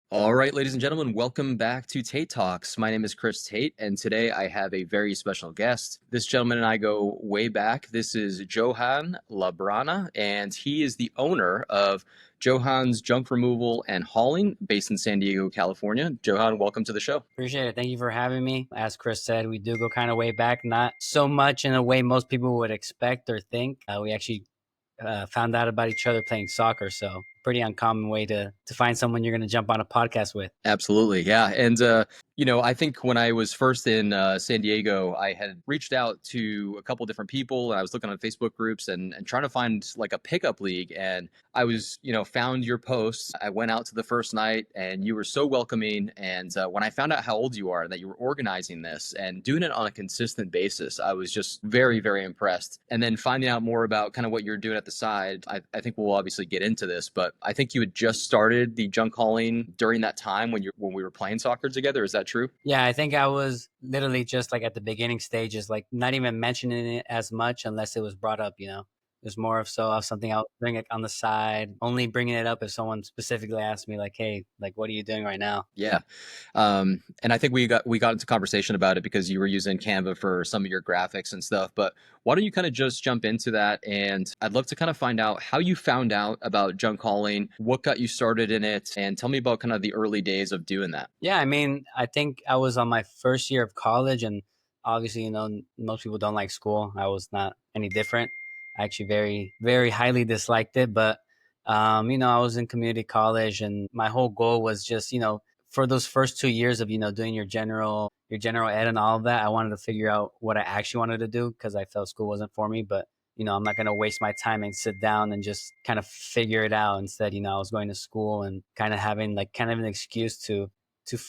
All right, ladies and gentlemen, welcome back to Tate Talks. My name is Chris Tate, and today I have a very special guest. This gentleman and I go way back. This is Johan Labrana, and he is the owner of Johan's Junk Removal and Hauling based in San Diego, California. Johan, welcome to the show. Appreciate it. Thank you for having me. As Chris said, we do go kind of way back, not so much in a way most people would expect or think. We actually found out about each other playing soccer. So pretty uncommon way to find someone you're going to jump on a podcast with. Absolutely, yeah. And I think when I was first in San Diego, I had reached out to a couple different people, and I was looking on Facebook groups and trying to find like a pickup league. And I was, found your posts. I went out to the first night, and you were so welcoming. And when I found out how old you are, and that you were organizing this and doing it on a consistent basis, I was just very, very impressed. And then finding out more about kind of what you're doing at the side, I think we'll obviously get into this, but I think you had just started the junk hauling during that time when we were playing soccer together. Is that true? Yeah, I think I was literally just like at the beginning stages, like not even mentioning it as much unless it was brought up. It was more of so of something I'll bring it on the side, only bringing it up if someone specifically asked me like, hey, like, what are you doing right now? Yeah. And I think we got into conversation about it because you were using Canva for some of your graphics and stuff. But why don't you kind of just jump into that? And I'd love to kind of find out how you found out about junk hauling, what got you started in it, and tell me about kind of the early days of doing that. Yeah, I mean, I think I was on my first year of college, and obviously, most people don't like school. I was not any different. I actually very, very highly disliked it, but I was in community college, and my whole goal was just, for those first 2 years of, doing your general ed and all of that, I wanted to figure out what I actually wanted to do because I felt school wasn't for me. But I'm not going to waste my time and sit down and just kind of figure it out. Instead, I was going to school and kind of having like kind of an excuse to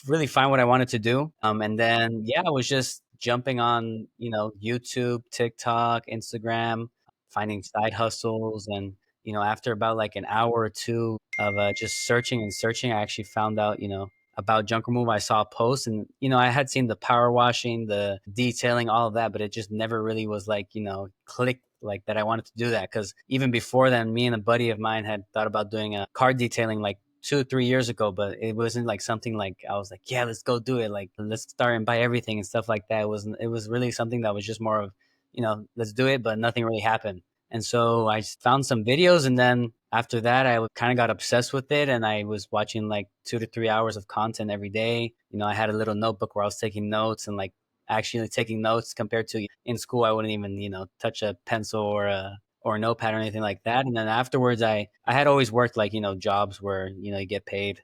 really find what I wanted to do. And then, yeah, I was just jumping on, YouTube, TikTok, Instagram, finding side hustles. And, after about like an hour or two of just searching and searching, I actually found out, about junk removal. I saw a post and, I had seen the power washing, the detailing, all of that, but it just never really was like, clicked like that I wanted to do that. Cause even before then, me and a buddy of mine had thought about doing a car detailing like 2 or 3 years ago, but it wasn't like something like I was like, yeah, let's go do it. Like, let's start and buy everything and stuff like that. It was really something that was just more of, let's do it, but nothing really happened. And so I found some videos, and then after that, I kind of got obsessed with it, and I was watching like 2 to 3 hours of content every day. I had a little notebook where I was taking notes and like actually taking notes compared to in school. I wouldn't even, touch a pencil or a notepad or anything like that. And then afterwards, I had always worked like, jobs where, you get paid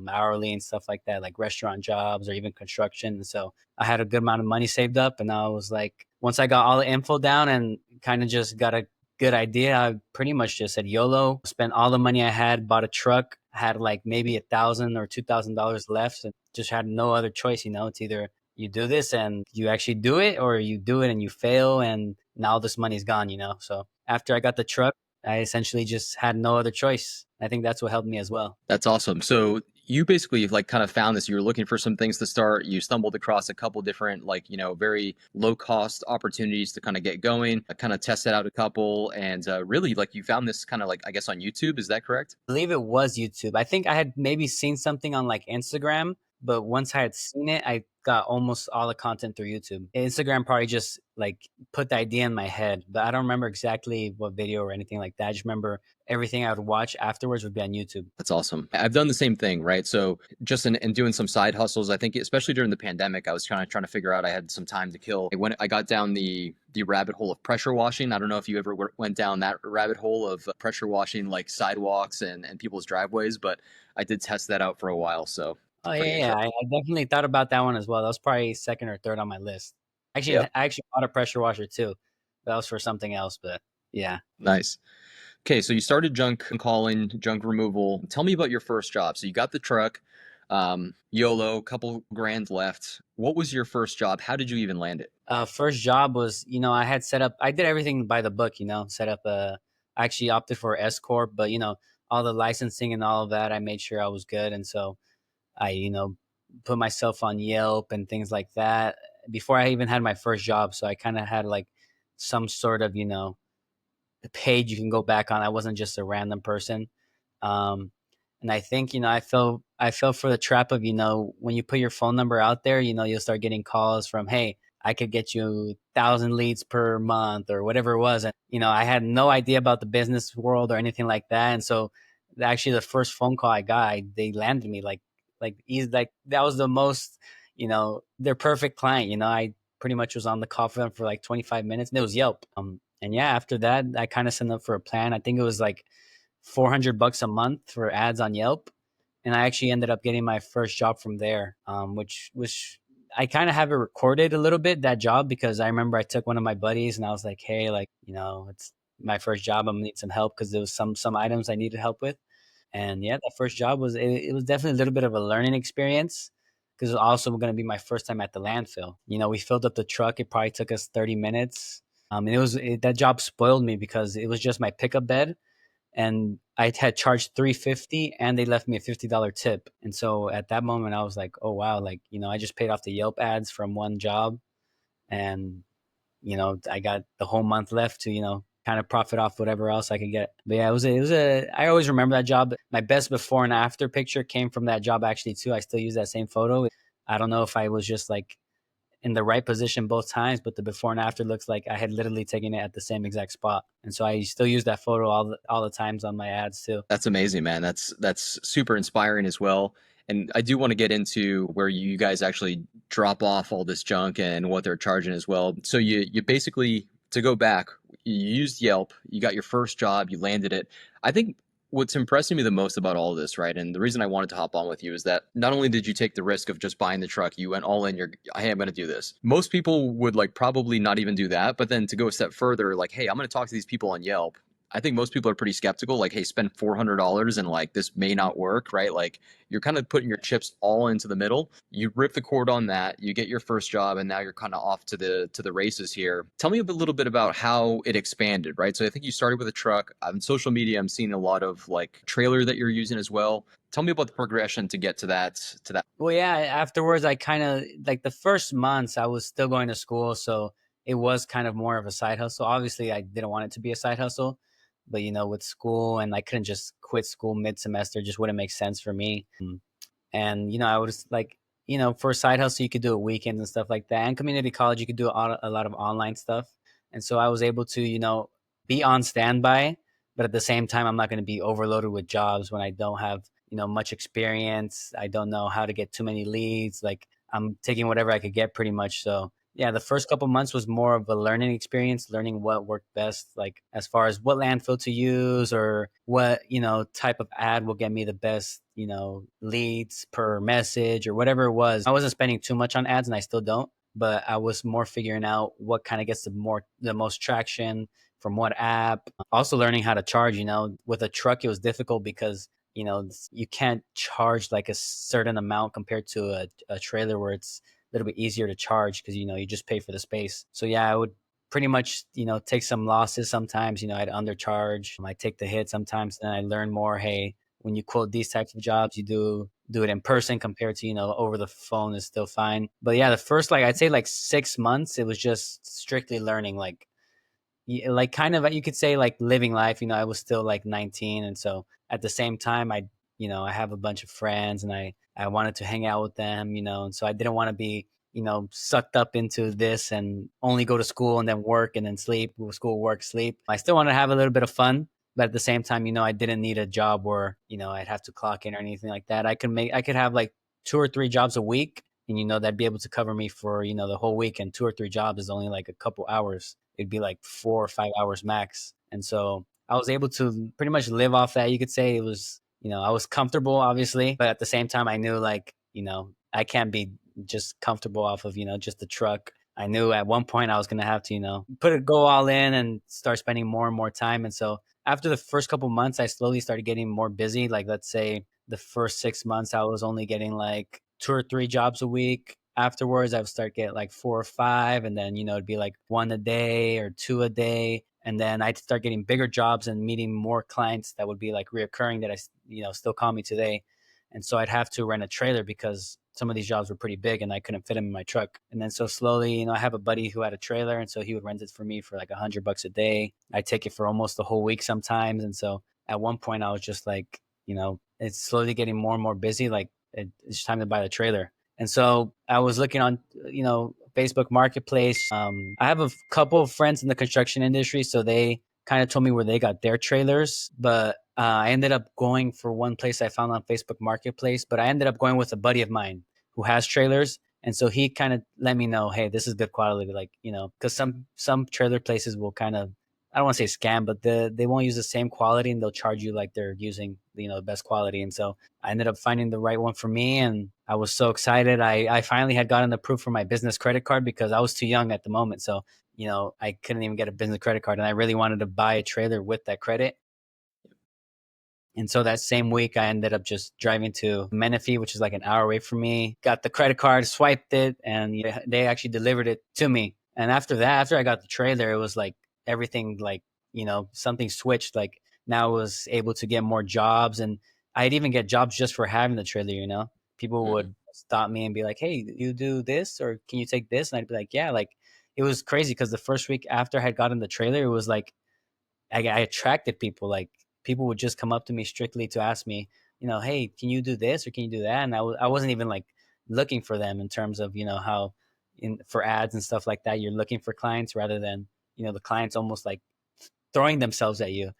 hourly and stuff like that, like restaurant jobs or even construction. And so I had a good amount of money saved up. And I was like, once I got all the info down and kind of just got a good idea, I pretty much just said YOLO, spent all the money I had, bought a truck, had like maybe $1,000 or $2,000 left, and just had no other choice. It's either you do this and you actually do it, or you do it and you fail, and now this money's gone. So after I got the truck, I essentially just had no other choice. I think that's what helped me as well. That's awesome. So you basically like kind of found this. You were looking for some things to start. You stumbled across a couple different like very low cost opportunities to kind of get going. Kind of tested out a couple, and really like you found this kind of like I guess on YouTube. Is that correct? I believe it was YouTube. I think I had maybe seen something on like Instagram, but once I had seen it, I got almost all the content through YouTube. Instagram probably just like put the idea in my head, but I don't remember exactly what video or anything like that. I just remember everything I would watch afterwards would be on YouTube. That's awesome. I've done the same thing, right? So just in doing some side hustles, I think especially during the pandemic, I was trying to figure out I had some time to kill. When I got down the rabbit hole of pressure washing, I don't know if you ever went down that rabbit hole of pressure washing like sidewalks and people's driveways, but I did test that out for a while. So Oh pretty yeah, yeah. interesting. I definitely thought about that one as well. That was probably second or third on my list. Actually, Yep. I actually bought a pressure washer too. That was for something else, but yeah. Nice. Okay, so you started junk calling, junk removal. Tell me about your first job. So you got the truck, YOLO, couple grand left. What was your first job? How did you even land it? First job was, I did everything by the book, set up I actually opted for S corp, but all the licensing and all of that, I made sure I was good, and so I, put myself on Yelp and things like that before I even had my first job. So I kind of had like some sort of, page you can go back on. I wasn't just a random person. Um, And I think, I fell for the trap of, when you put your phone number out there, you'll start getting calls from, hey, I could get you 1,000 leads per month or whatever it was. And, I had no idea about the business world or anything like that. And so actually the first phone call I got, they landed me like easy, like that was the most, their perfect client. I pretty much was on the call for them for like 25 minutes, and it was Yelp. And yeah, after that, I kind of signed up for a plan. I think it was like $400 a month for ads on Yelp, and I actually ended up getting my first job from there, which I kind of have it recorded a little bit, that job, because I remember I took one of my buddies and I was like, hey, like, it's my first job. I'm gonna need some help because there was some items I needed help with. And yeah, that first job it was definitely a little bit of a learning experience because it was also going to be my first time at the landfill. We filled up the truck. It probably took us 30 minutes. And that job spoiled me because it was just my pickup bed, and I had charged 350 and they left me a $50 tip. And so at that moment I was like, oh wow, like, I just paid off the Yelp ads from one job, and I got the whole month left to, kind of profit off whatever else I could get. But yeah, I always remember that job. My best before and after picture came from that job actually too. I still use that same photo. I don't know if I was just like in the right position both times, but the before and after looks like I had literally taken it at the same exact spot. And so I still use that photo all the times on my ads too. That's amazing, man. That's super inspiring as well. And I do want to get into where you guys actually drop off all this junk and what they're charging as well. So you basically, to go back, you used Yelp, you got your first job, you landed it. I think what's impressing me the most about all of this, right? And the reason I wanted to hop on with you is that not only did you take the risk of just buying the truck, you went all in, hey, I'm going to do this. Most people would like probably not even do that, but then to go a step further, like, hey, I'm going to talk to these people on Yelp. I think most people are pretty skeptical, like, hey, spend $400 and like this may not work, right? Like you're kind of putting your chips all into the middle. You rip the cord on that, you get your first job, and now you're kind of off to the races here. Tell me a little bit about how it expanded, right? So I think you started with a truck. On social media, I'm seeing a lot of like trailer that you're using as well. Tell me about the progression to get to that. Well, yeah, afterwards, I kind of like the first months I was still going to school. So it was kind of more of a side hustle. Obviously, I didn't want it to be a side hustle, but with school, and I couldn't just quit school mid semester, just wouldn't make sense for me. And I was like, for a side hustle, you could do it weekends and stuff like that. And community college, you could do a lot of online stuff. And so I was able to, be on standby, but at the same time, I'm not going to be overloaded with jobs when I don't have, much experience. I don't know how to get too many leads. Like I'm taking whatever I could get pretty much. So yeah, the first couple months was more of a learning experience, learning what worked best, like as far as what landfill to use or what, type of ad will get me the best, leads per message or whatever it was. I wasn't spending too much on ads, and I still don't, but I was more figuring out what kind of gets the most traction from what app. Also learning how to charge, with a truck, it was difficult because you can't charge like a certain amount compared to a trailer where it's little bit easier to charge because you just pay for the space. So yeah, I would pretty much take some losses sometimes. I'd undercharge. I take the hit sometimes. Then I learn more. Hey, when you quote these types of jobs, you do it in person compared to over the phone is still fine. But yeah, the first like I'd say like 6 months, it was just strictly learning, like kind of you could say like living life. I was still like 19, and so at the same time I have a bunch of friends, and I wanted to hang out with them, and so I didn't want to be sucked up into this and only go to school and then work and then sleep, school, work, sleep. I still want to have a little bit of fun, but at the same time, I didn't need a job where I'd have to clock in or anything like that. I could have like 2 or 3 jobs a week, and that'd be able to cover me for the whole week. And 2 or 3 jobs is only like a couple hours. It'd be like 4 or 5 hours max. And so I was able to pretty much live off that. You could say it was, I was comfortable, obviously, but at the same time, I knew like, I can't be just comfortable off of, just the truck. I knew at one point I was going to have to, go all in and start spending more and more time. And so after the first couple months, I slowly started getting more busy. Like, let's say the first 6 months, I was only getting like 2 or 3 jobs a week. Afterwards, I would start getting like 4 or 5, and then it'd be like one a day or two a day, and then I'd start getting bigger jobs and meeting more clients that would be like reoccurring that I still call me today. And so I'd have to rent a trailer because some of these jobs were pretty big and I couldn't fit them in my truck. And then so slowly, I have a buddy who had a trailer, and so he would rent it for me for like $100 a day. I take it for almost the whole week sometimes. And so at one point I was just like, it's slowly getting more and more busy. Like it's time to buy the trailer. And so I was looking on, Facebook Marketplace. I have a couple of friends in the construction industry, so they kind of told me where they got their trailers. But I ended up going for one place I found on Facebook Marketplace. But I ended up going with a buddy of mine who has trailers, and so he kind of let me know, hey, this is good quality. Like, because some trailer places will kind of, I don't want to say scam, but they won't use the same quality, and they'll charge you like they're using the best quality. And so I ended up finding the right one for me, and I was so excited. I finally had gotten approved for my business credit card because I was too young at the moment. So I couldn't even get a business credit card, and I really wanted to buy a trailer with that credit. And so that same week, I ended up just driving to Menifee, which is like an hour away from me, got the credit card, swiped it, and they actually delivered it to me. And after that, after I got the trailer, it was like everything, like, something switched. Like now I was able to get more jobs, and I'd even get jobs just for having the trailer. People Mhm. would stop me and be like, hey, you do this, or can you take this? And I'd be like, yeah. Like it was crazy because the first week after I had gotten the trailer, it was like, I attracted people. Like people would just come up to me strictly to ask me, hey, can you do this or can you do that? And I wasn't even like looking for them in terms of, how for ads and stuff like that, you're looking for clients rather than, the clients almost like throwing themselves at you.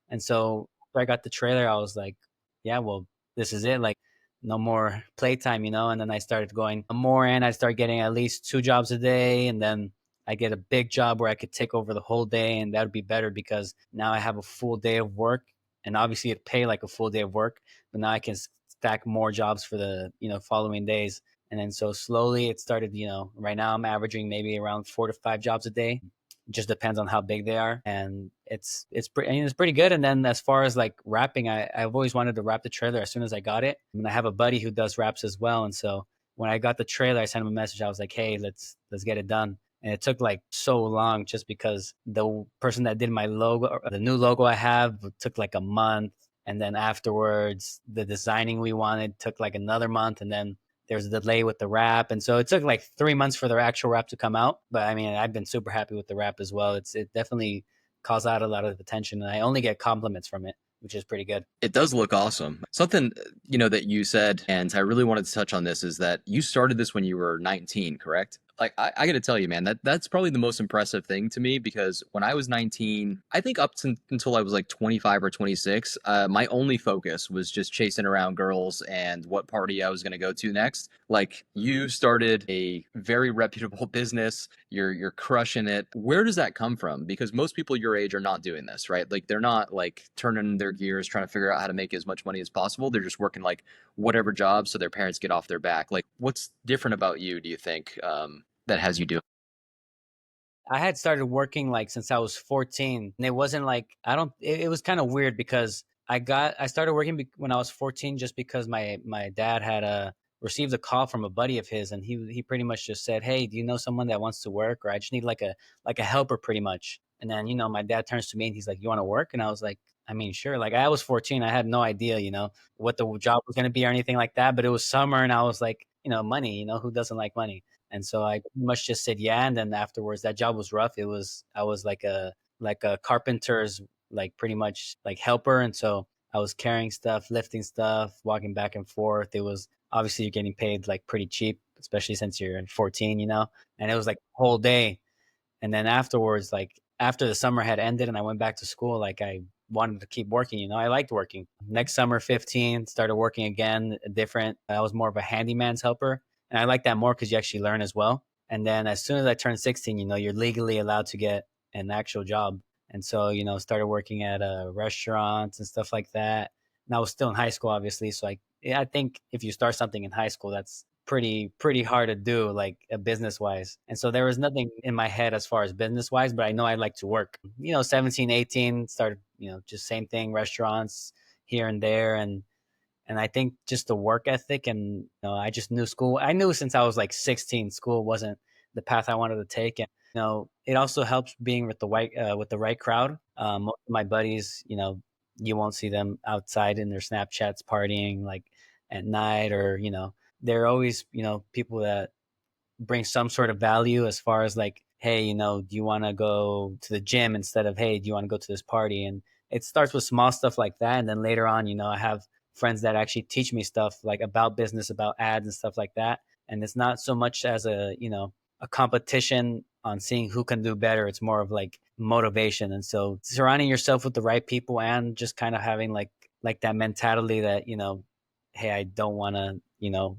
And so after I got the trailer, I was like, yeah, well, this is it. Like, no more playtime. And then I started going more, and I started getting at least 2 jobs a day. And then I get a big job where I could take over the whole day, and that would be better because now I have a full day of work. And obviously, it pay like a full day of work, but now I can stack more jobs for the following days. And then so slowly it started. Right now I'm averaging maybe around 4 to 5 jobs a day, just depends on how big they are, and it's pretty good. And then as far as like rapping, I've always wanted to rap the trailer as soon as I got it, and I have a buddy who does raps as well. And so when I got the trailer, I sent him a message. I was like, hey, let's get it done. And it took like so long just because the person that did my logo, the new logo I have, took like a month. And then afterwards, the designing we wanted took like another month. And then there's a delay with the rap, and so it took like 3 months for the actual rap to come out. But I mean, I've been super happy with the rap as well. It definitely calls out a lot of attention, and I only get compliments from it, which is pretty good. It does look awesome. Something, that you said, and I really wanted to touch on this, is that you started this when you were 19, correct? Like, I got to tell you, man, that's probably the most impressive thing to me because when I was 19, I think up to, until I was like 25 or 26, my only focus was just chasing around girls and what party I was going to go to next. Like, you started a very reputable business. You're crushing it. Where does that come from? Because most people your age are not doing this, right? Like they're not like turning their gears trying to figure out how to make as much money as possible. They're just working like whatever job so their parents get off their back. Like what's different about you, do you think, that has you do it? I had started working like since I was 14, and it wasn't like I don't. It was kind of weird because I started working when I was 14 just because my dad had received a call from a buddy of his, and he pretty much just said, "Hey, do you know someone that wants to work? Or I just need like a helper, pretty much." And then my dad turns to me and he's like, "You want to work?" And I was like, "I mean, sure." Like I was 14, I had no idea, what the job was going to be or anything like that. But it was summer, and I was like, money. Who doesn't like money? And so I pretty much just said yeah. And then afterwards, that job was rough. I was like a carpenter's, like pretty much like helper. And so I was carrying stuff, lifting stuff, walking back and forth. It was obviously you're getting paid like pretty cheap, especially since you're 14. And it was like a whole day. And then afterwards, like after the summer had ended and I went back to school, like I wanted to keep working. I liked working. Next summer, 15, started working again, different. I was more of a handyman's helper. And I like that more because you actually learn as well. And then as soon as I turned 16, you're legally allowed to get an actual job. And so, started working at restaurants and stuff like that. And I was still in high school, obviously. So yeah, I think if you start something in high school, that's pretty hard to do, like business wise. And so there was nothing in my head as far as business wise, but I know I like to work. 17, 18, started, just same thing, restaurants here and there. And I think just the work ethic, and I just knew school. I knew since I was like 16, school wasn't the path I wanted to take. And it also helps being with the right crowd. Most of my buddies, you won't see them outside in their Snapchats partying like at night, or they're always people that bring some sort of value as far as like, hey, do you want to go to the gym instead of, hey, do you want to go to this party? And it starts with small stuff like that, and then later on, I have friends that actually teach me stuff like about business, about ads and stuff like that. And it's not so much as a, a competition on seeing who can do better. It's more of like motivation. And so surrounding yourself with the right people and just kind of having like that mentality that, hey, I don't want to,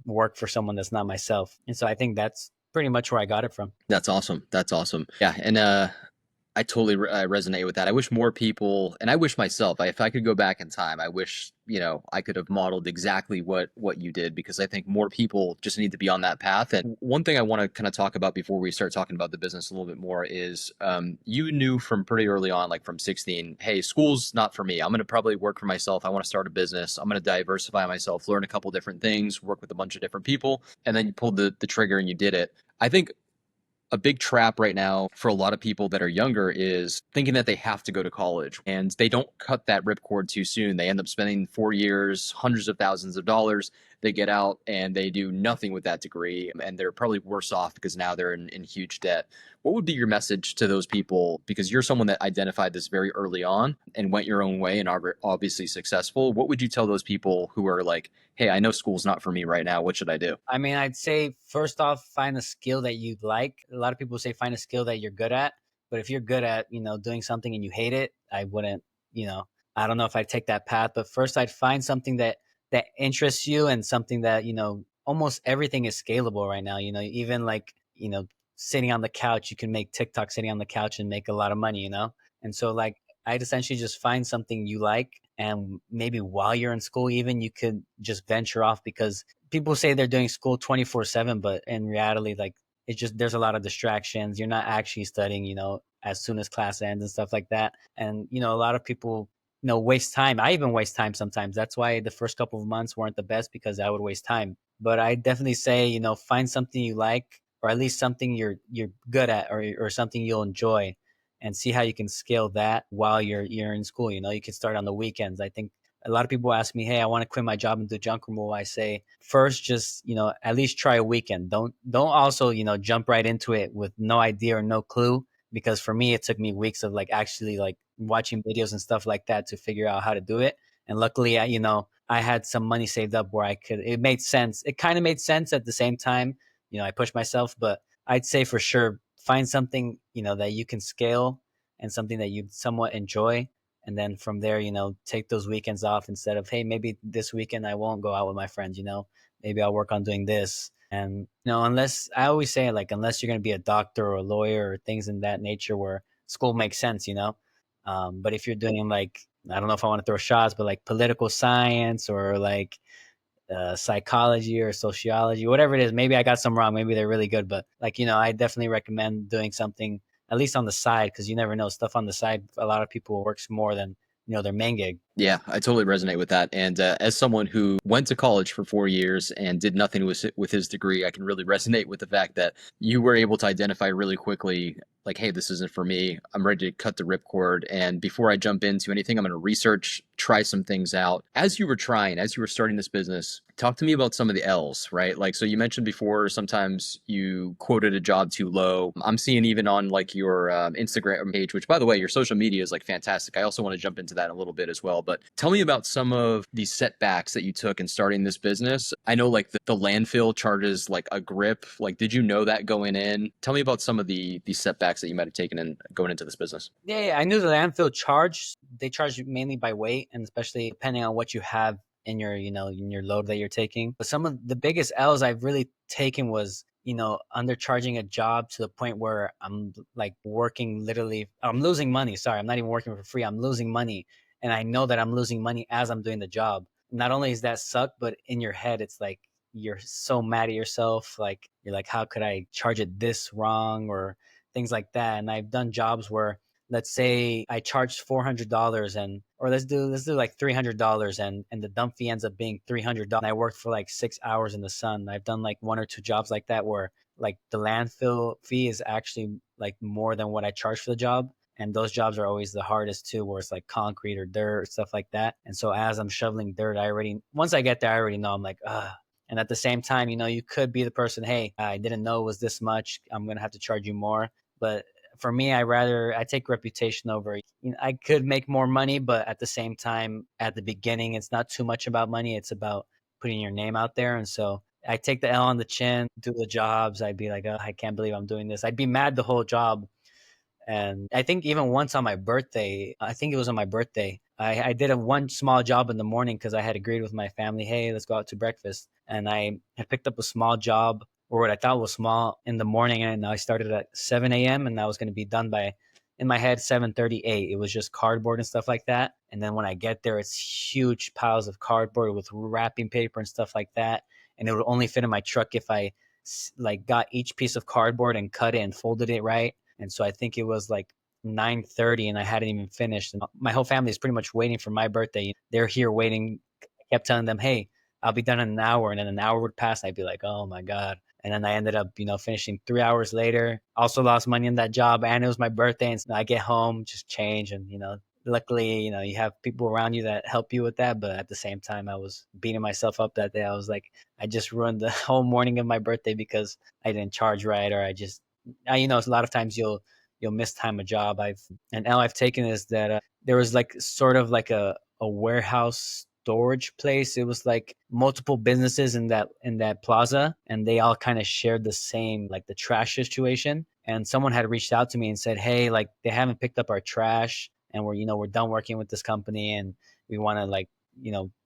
work for someone that's not myself. And so I think that's pretty much where I got it from. That's awesome. That's awesome. Yeah, and I totally resonate with that. I wish more people, and I wish myself, if I could go back in time, I wish I could have modeled exactly what you did, because I think more people just need to be on that path. And one thing I want to kind of talk about before we start talking about the business a little bit more is you knew from pretty early on, like from 16, hey, school's not for me. I'm going to probably work for myself. I want to start a business. I'm going to diversify myself, learn a couple different things, work with a bunch of different people, and then you pulled the trigger and you did it. I think a big trap right now for a lot of people that are younger is thinking that they have to go to college, and they don't cut that ripcord too soon. They end up spending 4 years, hundreds of thousands of dollars. They get out and they do nothing with that degree, and they're probably worse off because now they're in huge debt. What would be your message to those people? Because you're someone that identified this very early on and went your own way and are obviously successful. What would you tell those people who are like, hey, I know school's not for me right now. What should I do? I mean, I'd say first off, find a skill that you like. A lot of people say find a skill that you're good at. But if you're good at, doing something and you hate it, I wouldn't, I don't know if I'd take that path. But first I'd find something that interests you and something that, almost everything is scalable right now. Even like, sitting on the couch, you can make TikTok sitting on the couch and make a lot of money. And so like I'd essentially just find something you like, and maybe while you're in school even you could just venture off, because people say they're doing school 24/7, but in reality, like, it's just there's a lot of distractions. You're not actually studying, as soon as class ends and stuff like that. And a lot of people, waste time. I even waste time sometimes. That's why the first couple of months weren't the best, because I would waste time. But I definitely say, find something you like, or at least something you're good at, or something you'll enjoy, and see how you can scale that while you're in school. You can start on the weekends. I think a lot of people ask me, hey, I want to quit my job and do junk removal. I say, first, just, at least try a weekend. Don't also, jump right into it with no idea or no clue. Because for me, it took me weeks of like actually like watching videos and stuff like that to figure out how to do it. And luckily, I had some money saved up where it made sense. It kind of made sense at the same time. I pushed myself, but I'd say for sure, find something, that you can scale, and something that you somewhat enjoy. And then from there, take those weekends off, instead of, hey, maybe this weekend I won't go out with my friends. Maybe I'll work on doing this. And unless, I always say, like, unless you're going to be a doctor or a lawyer or things in that nature where school makes sense. But if you're doing, like, I don't know if I want to throw shots, but like political science, or like psychology or sociology, whatever it is. Maybe I got some wrong. Maybe they're really good, but like, I definitely recommend doing something at least on the side, because you never know, stuff on the side. A lot of people works more than their main gig. Yeah, I totally resonate with that. And as someone who went to college for 4 years and did nothing with his degree, I can really resonate with the fact that you were able to identify really quickly, like, hey, this isn't for me. I'm ready to cut the ripcord. And before I jump into anything, I'm going to research, try some things out. As you were starting this business, talk to me about some of the L's, right? Like, so you mentioned before, sometimes you quoted a job too low. I'm seeing even on like your Instagram page, which by the way, your social media is like fantastic. I also want to jump into that a little bit as well. But tell me about some of the setbacks that you took in starting this business. I know like the landfill charges like a grip. Like, did you know that going in? Tell me about some of the setbacks that you might have taken in going into this business. Yeah, I knew the landfill charge. They charge you mainly by weight, and especially depending on what you have in your, in your load that you're taking. But some of the biggest L's I've really taken was, undercharging a job to the point where I'm like working literally, I'm losing money. Sorry, I'm not even working for free. I'm losing money, and I know that I'm losing money as I'm doing the job. Not only is that suck, but in your head, it's like you're so mad at yourself. Like, you're like, how could I charge it this wrong, or things like that. And I've done jobs where, let's say I charged $400, and or let's do like $300, and the dump fee ends up being $300. And I worked for like 6 hours in the sun. I've done like one or two jobs like that where like the landfill fee is actually like more than what I charge for the job. And those jobs are always the hardest too, where it's like concrete or dirt or stuff like that. And so as I'm shoveling dirt, once I get there, I already know, I'm like, and at the same time, you could be the person, hey, I didn't know it was this much. I'm going to have to charge you more. But for me, I take reputation over. I could make more money, but at the same time, at the beginning, it's not too much about money. It's about putting your name out there. And so I take the L on the chin, do the jobs. I'd be like, oh, I can't believe I'm doing this. I'd be mad the whole job. And I think even once on my birthday, I think it was on my birthday, I did a one small job in the morning because I had agreed with my family, hey, let's go out to breakfast. And I had picked up a small job, or what I thought was small, in the morning. And I started at 7 a.m. and I was going to be done by, in my head, 7:38. It was just cardboard and stuff like that. And then when I get there, it's huge piles of cardboard with wrapping paper and stuff like that. And it would only fit in my truck if I like got each piece of cardboard and cut it and folded it right. And so I think it was like 9:30 and I hadn't even finished. And my whole family is pretty much waiting for my birthday. They're here waiting. I kept telling them, hey, I'll be done in an hour. And then an hour would pass. I'd be like, oh my God. And then I ended up, finishing 3 hours later. Also lost money in that job. And it was my birthday. And so I get home, just change. And, luckily, you have people around you that help you with that. But at the same time, I was beating myself up that day. I was like, I just ruined the whole morning of my birthday because I didn't charge right, or a lot of times you'll mistime a job. An L I've taken is that there was like sort of like a warehouse storage place. It was like multiple businesses in that plaza, and they all kind of shared the same, like, the trash situation. And someone had reached out to me and said, hey, like, they haven't picked up our trash, and we're done working with this company, and we want to, like,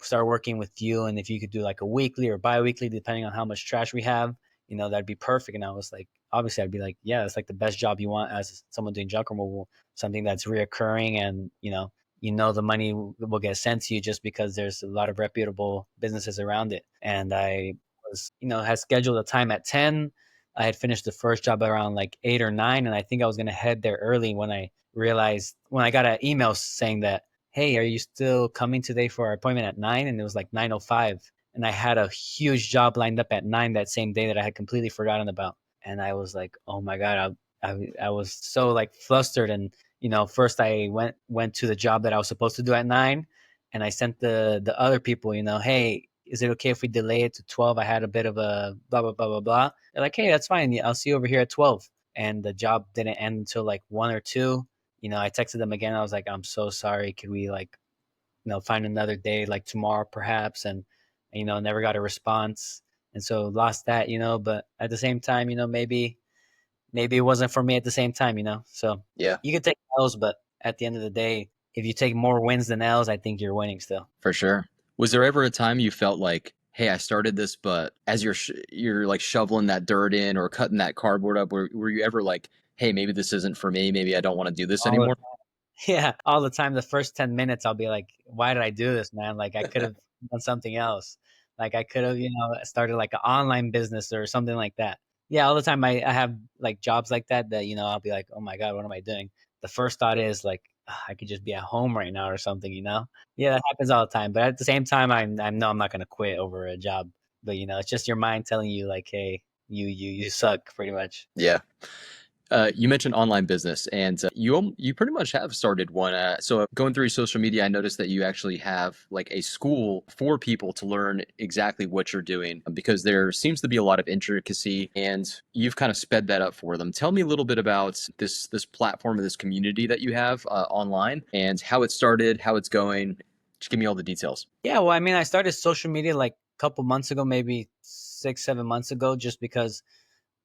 start working with you, and if you could do like a weekly or bi-weekly depending on how much trash we have, that'd be perfect. And I was like, obviously I'd be like, yeah, it's like the best job you want as someone doing junk removal, something that's reoccurring, and the money will get sent to you just because there's a lot of reputable businesses around it. And I was, had scheduled a time at 10. I had finished the first job around like 8 or 9, and I think I was going to head there early when I got an email saying that, hey, are you still coming today for our appointment at 9? And it was like 9:05. And I had a huge job lined up at 9 that same day that I had completely forgotten about. And I was like, oh my God, I was so like flustered. And, first I went to the job that I was supposed to do at 9, and I sent the other people, hey, is it okay if we delay it to 12? I had a bit of a blah, blah, blah, blah, blah. They're like, hey, that's fine. I'll see you over here at 12. And the job didn't end until like 1 or 2. I texted them again. I was like, I'm so sorry. Could we, like, find another day, like tomorrow perhaps? And, never got a response. And so lost that, but at the same time, maybe it wasn't for me at the same time, so Yeah, you can take L's, but at the end of the day, if you take more wins than L's, I think you're winning still. for sure. Was there ever a time you felt like, hey, I started this, but as you're like shoveling that dirt in or cutting that cardboard up, were you ever like, hey, maybe this isn't for me, maybe I don't want to do this All the anymore? Yeah, all the time. The first 10 minutes, I'll be like, why did I do this, man? Like, I could have done something else. Like, I could have, started like an online business or something like that. Yeah, all the time I have like jobs like that, I'll be like, oh my God, what am I doing? The first thought is like, "Ah, I could just be at home right now or something. Yeah, that happens all the time. But at the same time, I know I'm not going to quit over a job. But, it's just your mind telling you like, hey, you suck pretty much. Yeah. You mentioned online business, and you pretty much have started one. So going through your social media, I noticed that you actually have like a school for people to learn exactly what you're doing, because there seems to be a lot of intricacy, and you've kind of sped that up for them. Tell me a little bit about this platform and this community that you have online, and how it started, how it's going. Just give me all the details. Yeah, well, I mean, I started social media like a couple months ago, maybe 6, 7 months ago, just because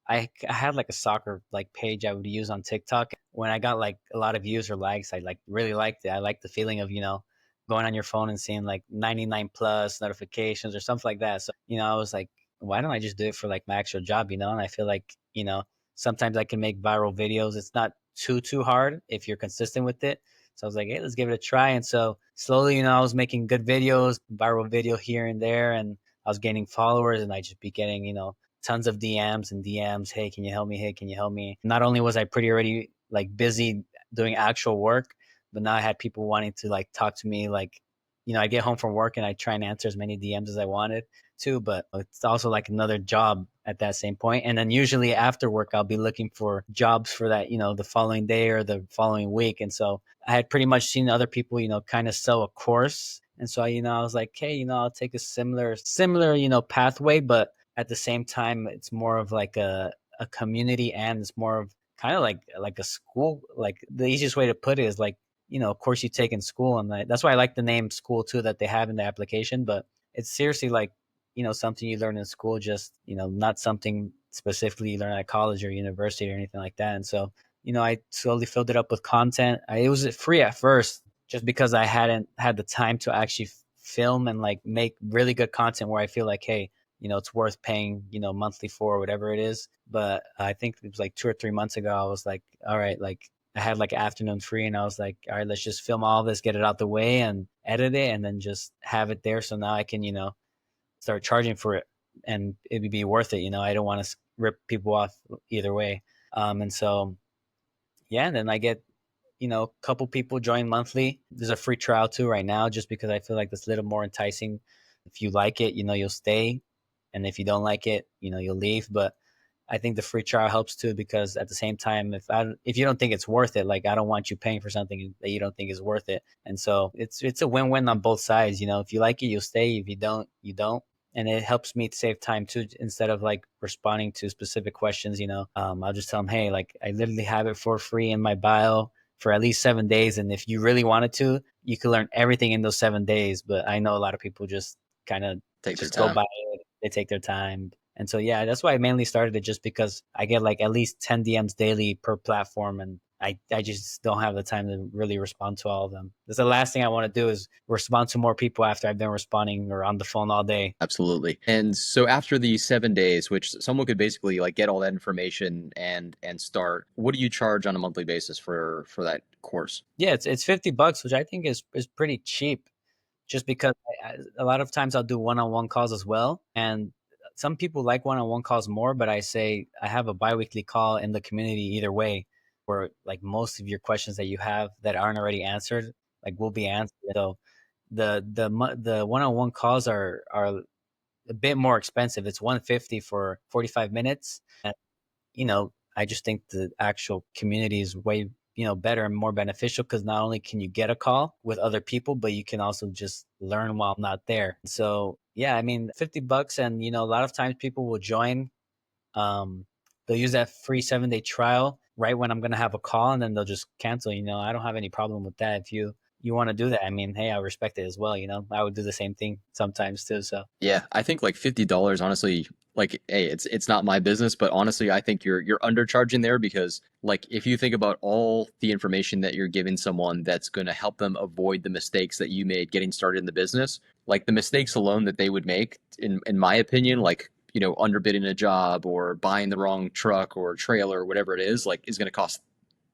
I had like a soccer like page I would use on TikTok. When I got like a lot of views or likes, I like really liked it. I liked the feeling of, going on your phone and seeing like 99 plus notifications or something like that. So, I was like, why don't I just do it for like my actual job, And I feel like, sometimes I can make viral videos. It's not too hard if you're consistent with it. So I was like, hey, let's give it a try. And so slowly, I was making good videos, viral video here and there, and I was gaining followers, and I just be getting, tons of DMs and DMs. Hey, can you help me? Hey, can you help me? Not only was I pretty already like busy doing actual work, but now I had people wanting to like talk to me. Like, I get home from work and I try and answer as many DMs as I wanted to, but it's also like another job at that same point. And then usually after work, I'll be looking for jobs for that, the following day or the following week. And so I had pretty much seen other people, kind of sell a course. And so, I was like, hey, I'll take a similar, pathway, but at the same time, it's more of like a community, and it's more of kind of like a school. Like the easiest way to put it is like, of course you take in school, and that's why I like the name school too that they have in the application. But it's seriously like, something you learn in school, just not something specifically you learn at college or university or anything like that. And so, I slowly filled it up with content. It was free at first, just because I hadn't had the time to actually film and like make really good content where I feel like, hey, it's worth paying, monthly for, or whatever it is. But I think it was like 2 or 3 months ago, I was like, all right, like I had like afternoon free, and I was like, all right, let's just film all this, get it out the way and edit it, and then just have it there. So now I can, start charging for it, and it would be worth it. I don't want to rip people off either way. And so, yeah, and then I get, a couple people join monthly. There's a free trial too right now, just because I feel like that's a little more enticing. If you like it, you'll stay. And if you don't like it, you'll leave. But I think the free trial helps too, because at the same time, if you don't think it's worth it, like I don't want you paying for something that you don't think is worth it. And so it's a win-win on both sides. If you like it, you'll stay. If you don't, you don't. And it helps me to save time too. Instead of like responding to specific questions, I'll just tell them, hey, like I literally have it for free in my bio for at least 7 days. And if you really wanted to, you could learn everything in those 7 days. But I know a lot of people just kind of Take their just go time. by it. They take their time. And so, yeah, that's why I mainly started it, just because I get like at least 10 DMs daily per platform. And I just don't have the time to really respond to all of them. That's the last thing I want to do, is respond to more people after I've been responding or on the phone all day. Absolutely. And so after the 7 days, which someone could basically like get all that information and start, what do you charge on a monthly basis for that course? Yeah, it's $50, which I think is pretty cheap, just because a lot of times I'll do one-on-one calls as well. And some people like one-on-one calls more, but I say I have a biweekly call in the community either way, where like most of your questions that you have that aren't already answered, like will be answered. So the one-on-one calls are a bit more expensive. It's 150 for 45 minutes. And, I just think the actual community is way, better and more beneficial, because not only can you get a call with other people, but you can also just learn while not there. So, yeah, I mean, $50, and, a lot of times people will join. Um, they'll use that free 7 day trial right when I'm going to have a call, and then they'll just cancel. I don't have any problem with that. If you want to do that, I mean, hey, I respect it as well. I would do the same thing sometimes too. So, Yeah, I think like $50, honestly, like hey, it's not my business, but honestly, I think you're undercharging there, because like if you think about all the information that you're giving someone that's going to help them avoid the mistakes that you made getting started in the business, like the mistakes alone that they would make, in my opinion, like underbidding a job or buying the wrong truck or trailer or whatever it is, like is going to cost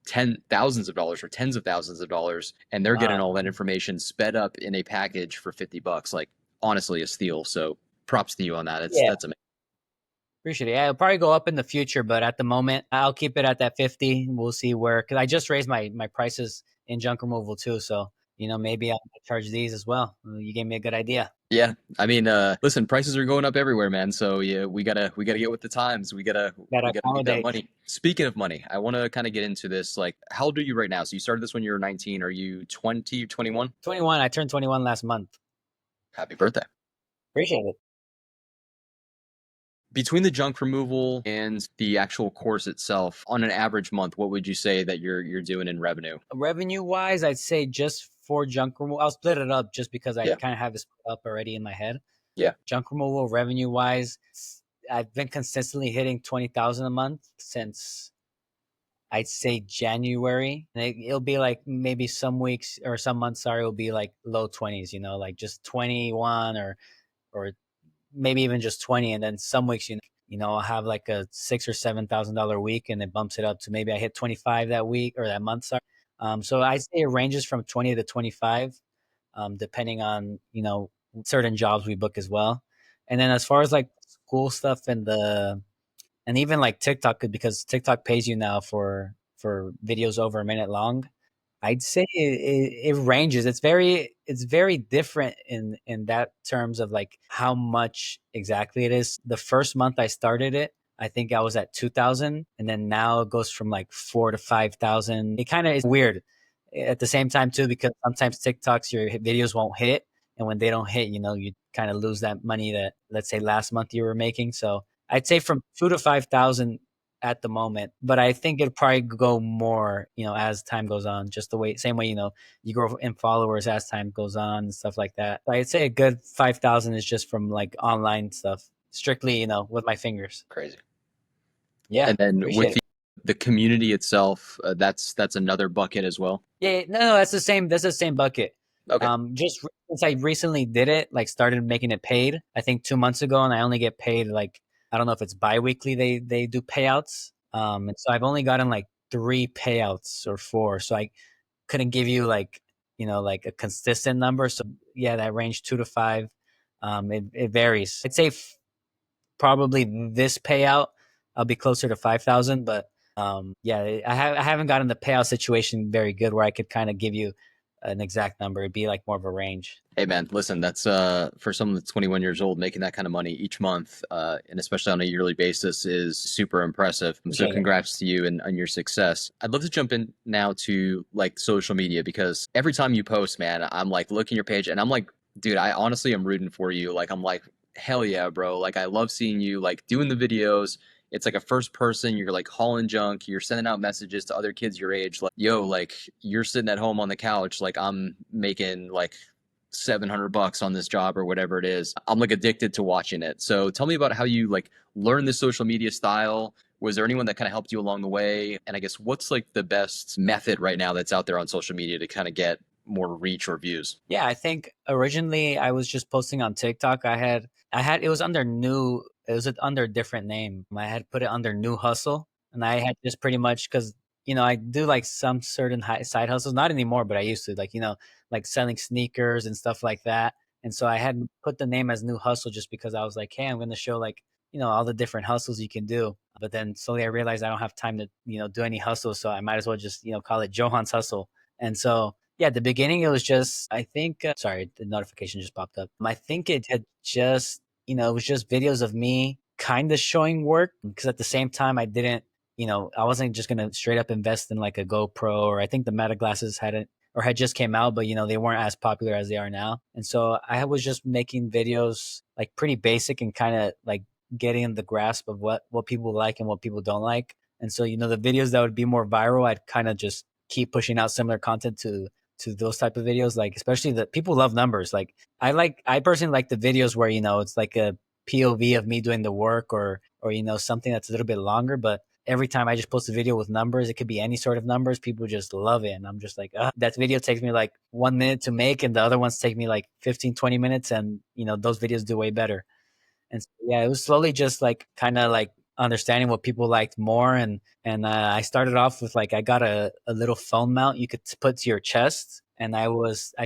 $10,000s or tens of thousands of dollars, and they're getting wow. all that information sped up in a package for $50. Like honestly, a steal. So props to you on that. It's Yeah. that's amazing. Appreciate it. Yeah, it'll probably go up in the future, but at the moment, I'll keep it at that 50. We'll see where, because I just raised my prices in junk removal too. So, maybe I'll charge these as well. You gave me a good idea. Yeah, I mean, listen, prices are going up everywhere, man. So yeah, we gotta get with the times. We gotta Gotta we gotta make that accommodate. money. Speaking of money, I want to kind of get into this. Like, how old are you right now? So you started this when you were 19. Are you 20, 21? 21. I turned 21 last month. Happy birthday. Appreciate it. Between the junk removal and the actual course itself, on an average month, what would you say that you're doing in revenue? Revenue wise, I'd say just for junk removal, I'll split it up just because I Yeah, kind of have it split up already in my head. yeah. Junk removal revenue wise, I've been consistently hitting 20,000 a month since, I'd say, January. And it'll be like maybe some weeks or some months, sorry, it'll be like low 20s, like just 21, or maybe even just 20. And then some weeks, I'll have like a $6,000 or $7,000 week, and it bumps it up to maybe I hit 25 that week or that month. Sorry. So I'd say it ranges from 20 to 25, depending on, certain jobs we book as well. And then as far as like school stuff and even like TikTok, because TikTok pays you now for videos over a minute long. I'd say it ranges. It's very different in that terms of like how much exactly it is. The first month I started it, I think I was at 2,000, and then now it goes from like 4 to 5,000. It kind of is weird at the same time too, because sometimes TikToks your videos won't hit, and when they don't hit, you kind of lose that money that, let's say, last month you were making. So I'd say from 2 to 5,000 at the moment, but I think it'll probably go more, as time goes on, just the way, same way, you grow in followers as time goes on and stuff like that. I'd say a good 5,000 is just from like online stuff, strictly, with my fingers. Crazy. Yeah, And then appreciate with it. the community itself, that's another bucket as well. Yeah, no, that's the same. That's the same bucket. Okay. Just since I recently did it, like started making it paid, I think 2 months ago, and I only get paid like, I don't know if it's biweekly. They do payouts. And so I've only gotten like three payouts or four. So I couldn't give you like, like a consistent number. So yeah, that range 2 to 5. It varies. I'd say probably this payout, I'll be closer to 5,000. But yeah, I haven't gotten the payout situation very good where I could kind of give you an exact number. It'd be like more of a range. Hey man, listen, that's for someone that's 21 years old, making that kind of money each month, and especially on a yearly basis, is super impressive. So Appreciate it. congrats to you and on your success. I'd love to jump in now to like social media, because every time you post, man, I'm like looking your page and I'm like, dude, I honestly am rooting for you. Like I'm like, hell yeah, bro. Like I love seeing you like doing the videos. It's like a first person, you're like hauling junk, you're sending out messages to other kids your age, like, yo, like you're sitting at home on the couch, like I'm making like $700 on this job or whatever it is. I'm like addicted to watching it. So tell me about how you like learn the social media style. Was there anyone that kind of helped you along the way? And I guess what's like the best method right now that's out there on social media to kind of get more reach or views? Yeah, I think originally I was just posting on TikTok. It was under a different name. I had put it under New Hustle, and I had just pretty much, because I do like some certain side hustles, not anymore, but I used to, like, like selling sneakers and stuff like that. And so I had put the name as New Hustle just because I was like, hey, I'm going to show like, all the different hustles you can do. But then slowly I realized I don't have time to, do any hustles, so I might as well just, call it Johan's Hustle. And so yeah, at the beginning it was just, I think, sorry, the notification just popped up. I think it had just, it was just videos of me kind of showing work, because at the same time I didn't, I wasn't just gonna straight up invest in like a GoPro, or I think the Meta glasses hadn't or had just came out, but they weren't as popular as they are now. And so I was just making videos like pretty basic and kind of like getting in the grasp of what people like and what people don't like. And so, the videos that would be more viral, I'd kind of just keep pushing out similar content to those type of videos. Like, especially the people love numbers. Like I personally like the videos where it's like a POV of me doing the work, or something that's a little bit longer. But every time I just post a video with numbers, it could be any sort of numbers, people just love it. And I'm just like, that video takes me like 1 minute to make, and the other ones take me like 15-20 minutes, and those videos do way better. And so, yeah, it was slowly just like kind of like understanding what people liked more. And I started off with like, I got a little phone mount you could put to your chest, and I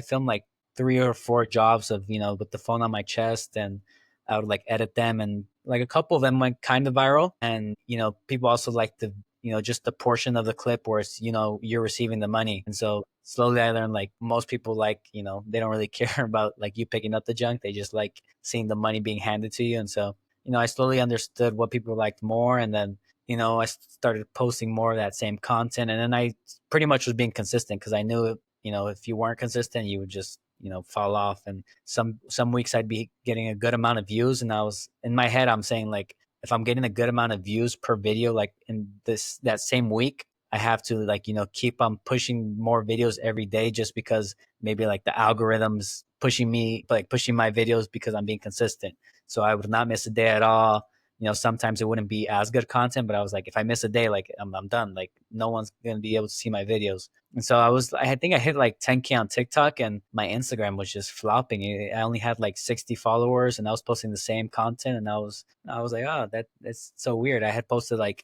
filmed like 3 or 4 jobs of with the phone on my chest, and I would like edit them, and like a couple of them went kind of viral. And people also like the just the portion of the clip where it's you're receiving the money. And so slowly I learned like most people like they don't really care about like you picking up the junk, they just like seeing the money being handed to you. And so I slowly understood what people liked more, and then I started posting more of that same content. And then I pretty much was being consistent, because I knew if you weren't consistent, you would just fall off. And some weeks I'd be getting a good amount of views, and I was in my head, I'm saying like, if I'm getting a good amount of views per video, like in that same week, I have to like keep on pushing more videos every day, just because maybe like the algorithms pushing my videos, because I'm being consistent. So I would not miss a day at all. Sometimes it wouldn't be as good content, but I was like, if I miss a day, like I'm done. Like no one's gonna be able to see my videos. And so I think I hit like 10K on TikTok, and my Instagram was just flopping. I only had like 60 followers, and I was posting the same content, and I was like, oh, that's so weird. I had posted like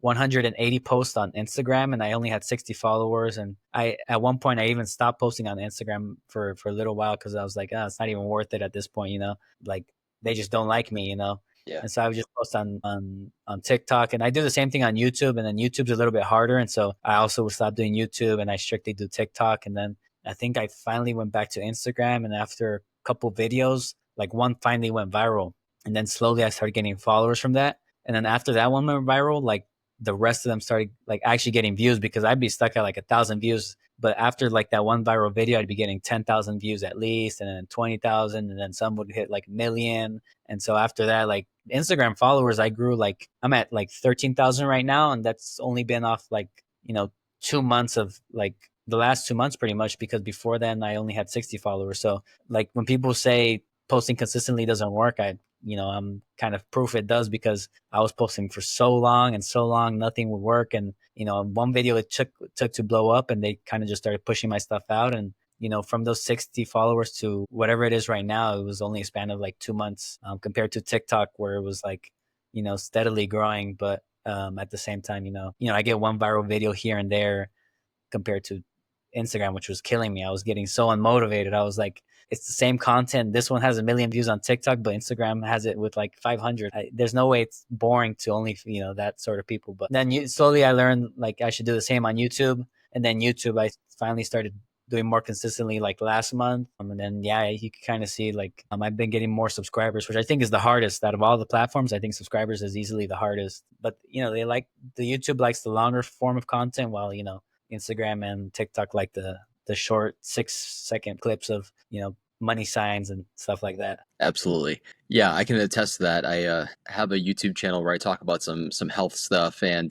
180 posts on Instagram, and I only had 60 followers. And at one point I even stopped posting on Instagram for a little while, because I was like, oh, it's not even worth it at this point, like they just don't like me. Yeah. And so I would just post on TikTok, and I do the same thing on YouTube. And then YouTube's a little bit harder, and so I also would stop doing YouTube, and I strictly do TikTok. And then I think I finally went back to Instagram, and after a couple videos, like one finally went viral, and then slowly I started getting followers from that. And then after that one went viral, like the rest of them started like actually getting views, because I'd be stuck at like 1,000 views. But after like that one viral video, I'd be getting 10,000 views at least, and then 20,000, and then some would hit like a million. And so after that, like Instagram followers, I grew like I'm at like 13,000 right now, and that's only been off like 2 months of like the last 2 months pretty much, because before then I only had 60 followers. So like when people say posting consistently doesn't work, I'm kind of proof it does, because I was posting for so long and so long, nothing would work. And, one video it took to blow up, and they kind of just started pushing my stuff out. And, from those 60 followers to whatever it is right now, it was only a span of like 2 months, compared to TikTok, where it was like, steadily growing. But at the same time, I get one viral video here and there, compared to Instagram, which was killing me. I was getting so unmotivated. I was like, it's the same content. This one has a million views on TikTok, but Instagram has it with like 500. There's no way it's boring to only, that sort of people. But then slowly I learned like I should do the same on YouTube. And then YouTube, I finally started doing more consistently like last month. And then, yeah, you can kind of see like I've been getting more subscribers, which I think is the hardest out of all the platforms. I think subscribers is easily the hardest. But, the YouTube likes the longer form of content, while, Instagram and TikTok like the short 6-second clips of money signs and stuff like that. Absolutely. Yeah, I can attest to that. I have a YouTube channel where I talk about some health stuff, and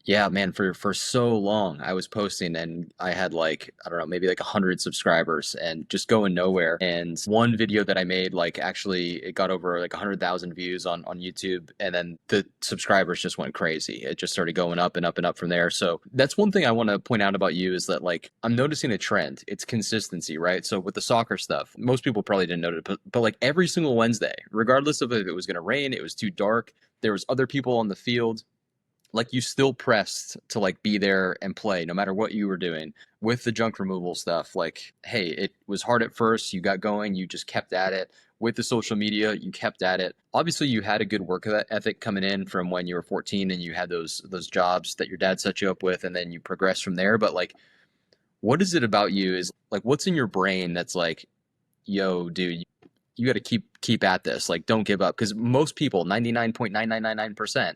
yeah, man, for so long I was posting and I had like, I don't know, maybe like 100 subscribers and just going nowhere. And one video that I made, like actually it got over like 100,000 views on YouTube, and then the subscribers just went crazy. It just started going up and up and up from there. So that's one thing I want to point out about you, is that like I'm noticing a trend. It's consistency, right? So with the soccer stuff, most people probably didn't notice, but like every single Wednesday, regardless of if it was going to rain, it was too dark, there was other people on the field, like you still pressed to like be there and play no matter what you were doing. With the junk removal stuff, like, hey, it was hard at first, you got going, you just kept at it. With the social media, you kept at it. Obviously you had a good work ethic coming in from when you were 14 and you had those jobs that your dad set you up with, and then you progressed from there. But like, what is it about you, is like, what's in your brain that's like, yo, dude, you got to keep at this, like don't give up? Because most people, 99.9999%,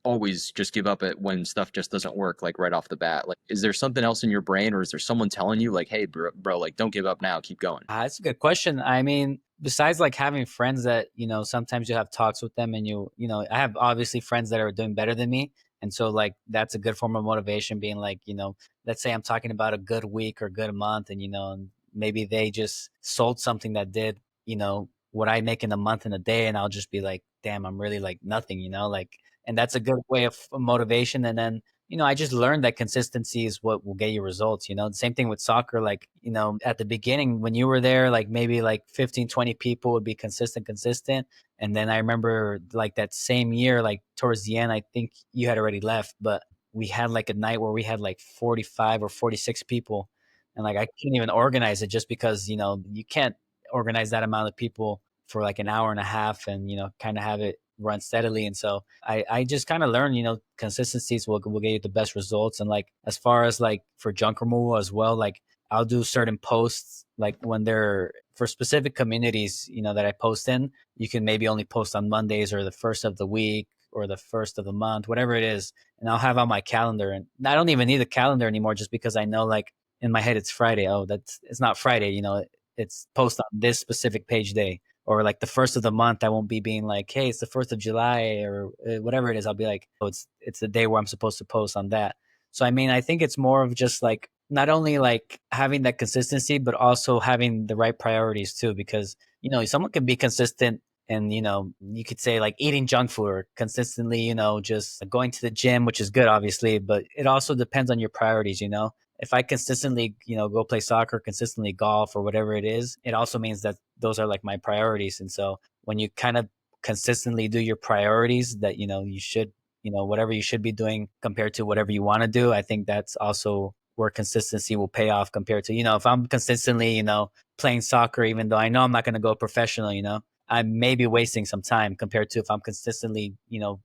always just give up at when stuff just doesn't work, like right off the bat. Like, is there something else in your brain, or is there someone telling you like, hey bro, like don't give up now, keep going? That's a good question. I mean, besides like having friends that, sometimes you have talks with them, and I have obviously friends that are doing better than me. And so like that's a good form of motivation, being like, let's say I'm talking about a good week or good month, and and maybe they just sold something that did, what I make in a month in a day, and I'll just be like, damn, I'm really like nothing, like, and that's a good way of motivation. And then I just learned that consistency is what will get you results. The same thing with soccer. Like, at the beginning when you were there, like maybe like 15, 20 people would be consistent. And then I remember like that same year, like towards the end, I think you had already left, but we had like a night where we had like 45 or 46 people. And like, I couldn't even organize it, just because, you can't organize that amount of people for like an hour and a half, and, kind of have it run steadily. And so I just kind of learned, consistencies will get you the best results. And like, as far as like for junk removal as well, like I'll do certain posts, like when they're for specific communities, that I post in. You can maybe only post on Mondays, or the first of the week, or the first of the month, whatever it is. And I'll have on my calendar, and I don't even need a calendar anymore, just because I know like in my head it's Friday. Oh, it's not Friday, it's post on this specific page day. Or like the first of the month, I won't be being like, hey, it's the 1st of July, or whatever it is. I'll be like, oh, it's the day where I'm supposed to post on that. So I mean, I think it's more of just like not only like having that consistency, but also having the right priorities too. Because someone can be consistent, and you could say like eating junk food, or consistently, just going to the gym, which is good obviously, but it also depends on your priorities. If I consistently, go play soccer, consistently golf, or whatever it is, it also means that those are like my priorities. And so when you kind of consistently do your priorities, that, you should, whatever you should be doing compared to whatever you want to do, I think that's also where consistency will pay off, compared to, if I'm consistently, playing soccer, even though I know I'm not going to go professional, I may be wasting some time, compared to if I'm consistently,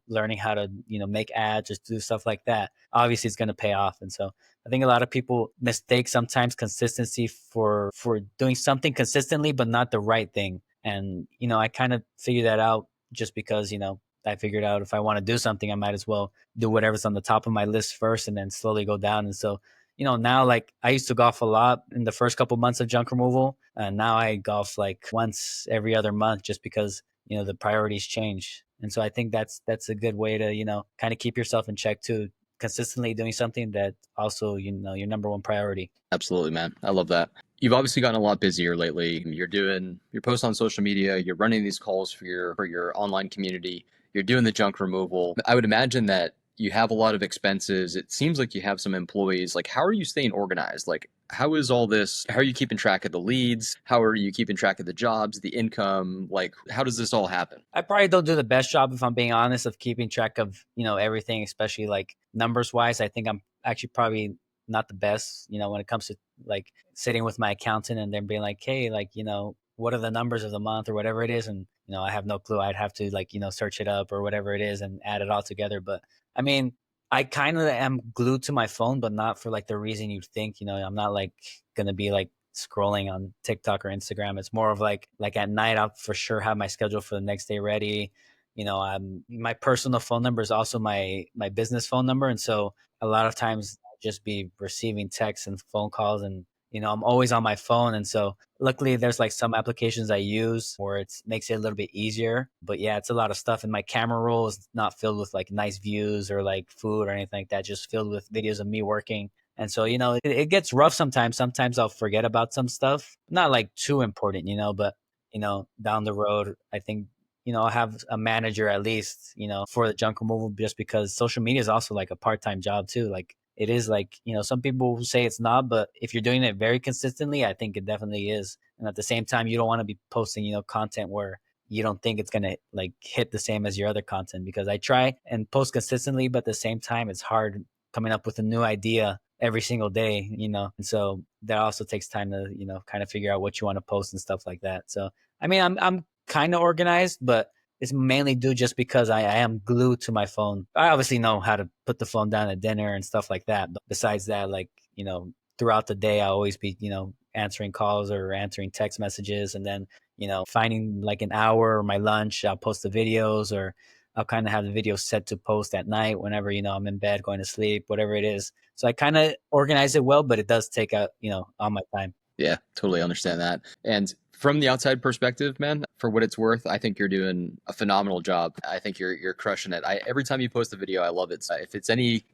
learning how to, make ads or do stuff like that. Obviously, it's going to pay off. And so I think a lot of people mistake sometimes consistency for doing something consistently, but not the right thing. And I kind of figured that out, just because I figured out if I want to do something, I might as well do whatever's on the top of my list first and then slowly go down. And so, now like I used to golf a lot in the first couple months of junk removal, and now I golf like once every other month just because the priorities change. And so I think that's a good way to kind of keep yourself in check too, consistently doing something that also your number one priority. Absolutely, man. I love that. You've obviously gotten a lot busier lately. You're doing your posts on social media, you're running these calls for your online community, you're doing the junk removal. I would imagine that you have a lot of expenses. It seems like you have some employees. Like, how are you staying organized? Like, how is all this? How are you keeping track of the leads? How are you keeping track of the jobs, the income? Like, how does this all happen? I probably don't do the best job, if I'm being honest, of keeping track of, everything, especially like numbers wise. I think I'm actually probably not the best, when it comes to like sitting with my accountant and then being like, hey, like, what are the numbers of the month or whatever it is? And, I have no clue. I'd have to like, search it up or whatever it is and add it all together. But I mean, I kind of am glued to my phone, but not for like the reason you'd think. I'm not like gonna be like scrolling on TikTok or Instagram. It's more of like at night I'll for sure have my schedule for the next day ready. My personal phone number is also my business phone number, and so a lot of times I'll just be receiving texts and phone calls, and I'm always on my phone. And so luckily there's like some applications I use where it makes it a little bit easier. But yeah, it's a lot of stuff, and my camera roll is not filled with like nice views or like food or anything like that, just filled with videos of me working. And so, it gets rough sometimes. Sometimes I'll forget about some stuff, not like too important, but, down the road, I think, I'll have a manager at least, for the junk removal, just because social media is also like a part time job too. Like it is like, some people say it's not, but if you're doing it very consistently, I think it definitely is. And at the same time, you don't want to be posting, content where you don't think it's going to like hit the same as your other content, because I try and post consistently, but at the same time, it's hard coming up with a new idea every single day, and so that also takes time to, kind of figure out what you want to post and stuff like that. So, I mean, I'm kind of organized, but it's mainly due just because I am glued to my phone. I obviously know how to put the phone down at dinner and stuff like that. But besides that, like, throughout the day, I always be, answering calls or answering text messages. And then, finding like an hour or my lunch, I'll post the videos, or I'll kind of have the videos set to post at night whenever, I'm in bed, going to sleep, whatever it is. So I kind of organize it well, but it does take out, all my time. Yeah, totally understand that. And from the outside perspective, man, for what it's worth, I think you're doing a phenomenal job. I think you're crushing it. Every time you post a video, I love it. So if it's any,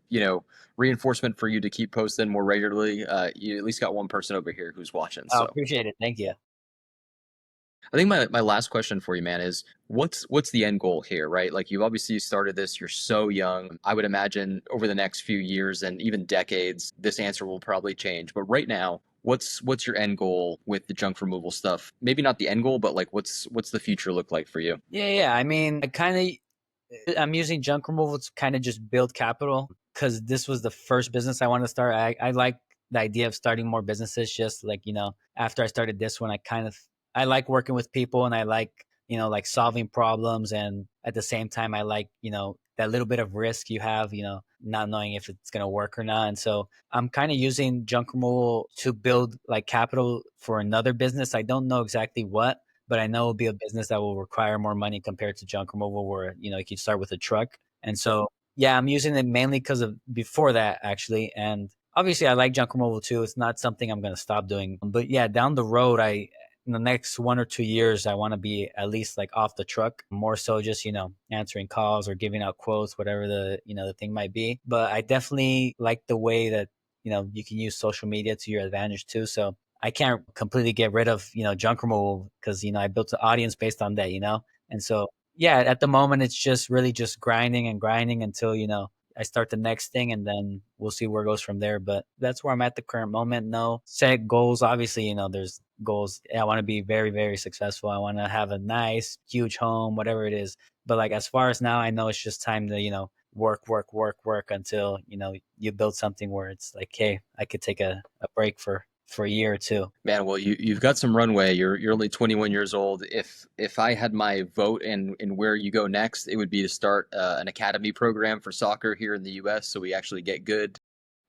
reinforcement for you to keep posting more regularly, you at least got one person over here who's watching. I So appreciate it. Thank you. I think my last question for you, man, is what's the end goal here, right? Like you've obviously started this, you're so young. I would imagine over the next few years and even decades, this answer will probably change. But right now, what's your end goal with the junk removal stuff? Maybe not the end goal, but like what's the future look like for you? Yeah, yeah. I mean, I'm using junk removal to kind of just build capital, because this was the first business I wanted to start. I like the idea of starting more businesses. Just like, after I started this one, I like working with people, and I like, like solving problems. And at the same time, I like, that little bit of risk you have, not knowing if it's going to work or not. And so I'm kind of using junk removal to build like capital for another business. I don't know exactly what, but I know it'll be a business that will require more money compared to junk removal, where, you can start with a truck. And so, yeah, I'm using it mainly because of before that, actually. And obviously, I like junk removal too. It's not something I'm going to stop doing. But yeah, down the road, in the next 1 or 2 years, I want to be at least like off the truck, more so just, answering calls or giving out quotes, whatever the thing might be. But I definitely like the way that, you can use social media to your advantage too. So I can't completely get rid of, junk removal, because, I built an audience based on that. And so, yeah, at the moment, it's just really just grinding and grinding until, I start the next thing, and then we'll see where it goes from there. But that's where I'm at the current moment. No set goals. Obviously, there's goals. I want to be very, very successful. I want to have a nice, huge home, whatever it is. But like, as far as now, I know it's just time to, work, work, work, work until, you build something where it's like, hey, I could take a break for a year or two. Man, well, you've got some runway. You're only 21 years old. If I had my vote in where you go next, it would be to start an academy program for soccer here in the U.S. so we actually get good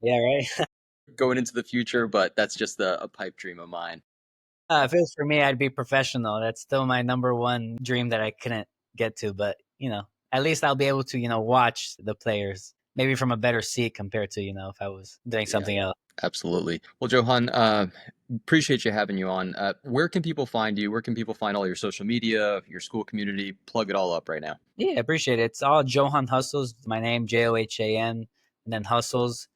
Yeah, right. going into the future. But that's just a pipe dream of mine. If it was for me, I'd be professional. That's still my number one dream that I couldn't get to. But at least I'll be able to, watch the players maybe from a better seat compared to, if I was doing Yeah, something else. absolutely. Well, Johan, appreciate you having you on. Where can people find you? Where can people find all your social media, your school community? Plug it all up right now. Yeah, I appreciate it. It's all Johan Hustles, my name, Johan, and then Hustles.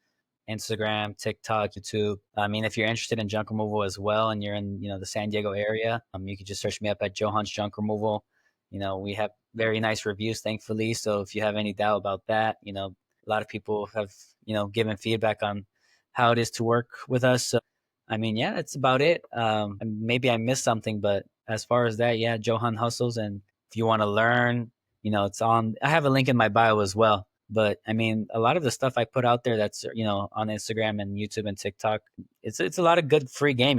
Instagram, TikTok, YouTube. I mean, if you're interested in junk removal as well, and you're in, the San Diego area, you can just search me up at Johan's Junk Removal. We have very nice reviews, thankfully. So if you have any doubt about that, a lot of people have, given feedback on how it is to work with us. So, I mean, yeah, that's about it. Maybe I missed something, but as far as that, yeah, Johan Hustles. And if you want to learn, it's on. I have a link in my bio as well. But I mean, a lot of the stuff I put out there that's on Instagram and YouTube and TikTok, it's a lot of good free game,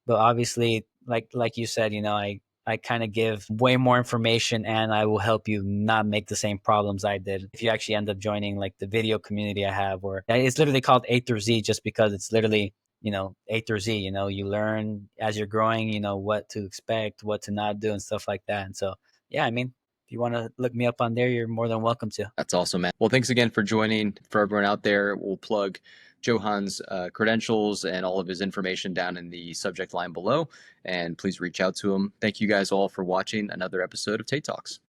But obviously, like you said, I kind of give way more information, and I will help you not make the same problems I did if you actually end up joining like the video community I have, or it's literally called A through Z just because it's literally A through Z. You learn as you're growing, what to expect, what to not do, and stuff like that. And so, yeah, I mean, if you want to look me up on there, you're more than welcome to. That's awesome, man. Well, thanks again for joining. For everyone out there, we'll plug Johan's credentials and all of his information down in the subject line below. And please reach out to him. Thank you guys all for watching another episode of Tate Talks.